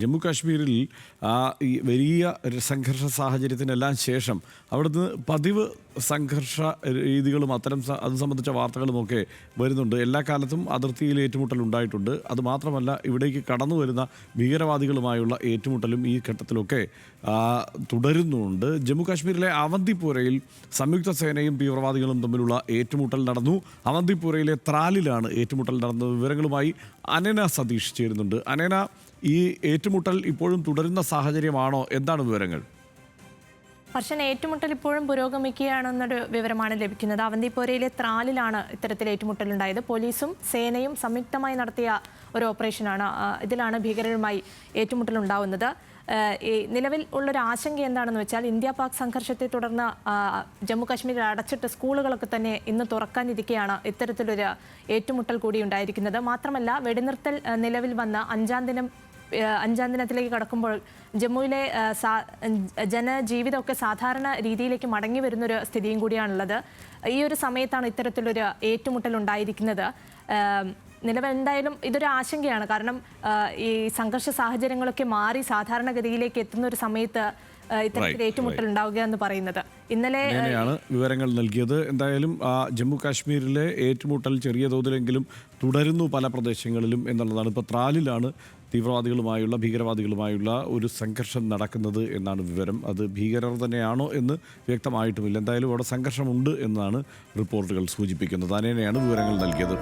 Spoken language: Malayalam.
ജമ്മു കാശ്മീരിൽ ഈ വലിയ ഒരു സംഘർഷ സാഹചര്യത്തിനെല്ലാം ശേഷം അവിടുന്ന് പതിവ് സംഘർഷ രീതികളും അത് സംബന്ധിച്ച വാർത്തകളുമൊക്കെ വരുന്നുണ്ട്. എല്ലാ കാലത്തും അതിർത്തിയിൽ ഏറ്റുമുട്ടൽ ഉണ്ടായിട്ടുണ്ട്. അതുമാത്രമല്ല, ഇവിടേക്ക് കടന്നു വരുന്ന ഭീകരവാദികളുമായുള്ള ഏറ്റുമുട്ടലും ഈ ഘട്ടത്തിലൊക്കെ തുടരുന്നുണ്ട്. ജമ്മു കാശ്മീരിലെ അവന്തിപ്പോരയിൽ സംയുക്ത സേനയും തീവ്രവാദികളും തമ്മിലുള്ള ഏറ്റുമുട്ടൽ നടന്നു. അവന്തിപ്പോരയിലെ ത്രാലിലാണ് ഏറ്റുമുട്ടൽ നടന്നത്. വിവരങ്ങളുമായി അനന സതീഷ് ചേരുന്നുണ്ട്. അനന, ഈ ഏറ്റുമുട്ടൽ ഇപ്പോഴും തുടരുന്ന സാഹചര്യമാണോ? എന്താണ് വിവരങ്ങൾ? ഹർഷൻ, ഏറ്റുമുട്ടൽ ഇപ്പോഴും പുരോഗമിക്കുകയാണെന്നൊരു വിവരമാണ് ലഭിക്കുന്നത്. അവന്തിപ്പോരയിലെ ത്രാലിലാണ് ഇത്തരത്തിൽ ഏറ്റുമുട്ടലുണ്ടായത്. പോലീസും സേനയും സംയുക്തമായി നടത്തിയ ഒരു ഓപ്പറേഷനാണ്. ഇതിലാണ് ഭീകരരുമായി ഏറ്റുമുട്ടലുണ്ടാവുന്നത്. നിലവിൽ ഉള്ളൊരു ആശങ്ക എന്താണെന്ന് വെച്ചാൽ, ഇന്ത്യ പാക് സംഘർഷത്തെ തുടർന്ന് ജമ്മു കാശ്മീരിൽ അടച്ചിട്ട് സ്കൂളുകളൊക്കെ തന്നെ ഇന്ന് തുറക്കാനിരിക്കെയാണ് ഇത്തരത്തിലൊരു ഏറ്റുമുട്ടൽ കൂടി ഉണ്ടായിരിക്കുന്നത്. മാത്രമല്ല, വെടിനിർത്തൽ നിലവിൽ വന്ന് അഞ്ചാം ദിനത്തിലേക്ക് കടക്കുമ്പോൾ ജമ്മുവിലെ ജനജീവിതമൊക്കെ സാധാരണ രീതിയിലേക്ക് മടങ്ങി വരുന്നൊരു സ്ഥിതിയും കൂടിയാണുള്ളത്. ഈ ഒരു സമയത്താണ് ഇത്തരത്തിലൊരു ഏറ്റുമുട്ടൽ ഉണ്ടായിരിക്കുന്നത്. നിലവിൽ എന്തായാലും ഇതൊരു ആശങ്കയാണ്. കാരണം ഈ സംഘർഷ സാഹചര്യങ്ങളൊക്കെ മാറി സാധാരണഗതിയിലേക്ക് എത്തുന്ന ഒരു സമയത്ത് ഇത്തരത്തിൽ ഏറ്റുമുട്ടൽ ഉണ്ടാവുക എന്ന് പറയുന്നത്. ഇന്നലെയാണ് വിവരങ്ങൾ നൽകിയത്. എന്തായാലും ജമ്മു കാശ്മീരിലെ ഏറ്റുമുട്ടൽ ചെറിയ തോതിലെങ്കിലും തുടരുന്നു പല പ്രദേശങ്ങളിലും എന്നുള്ളതാണ്. ഇപ്പോൾ ത്രാലിലാണ് ഭീകരവാദികളുമായുള്ള ഒരു സംഘർഷം നടക്കുന്നത് എന്നാണ് വിവരം. അത് ഭീകരർ തന്നെയാണോ എന്ന് വ്യക്തമായിട്ടുമില്ല. എന്തായാലും അവിടെ സംഘർഷമുണ്ട് എന്നാണ് റിപ്പോർട്ടുകൾ സൂചിപ്പിക്കുന്നത്. അതിനെയാണ് വിവരങ്ങൾ നൽകിയത്.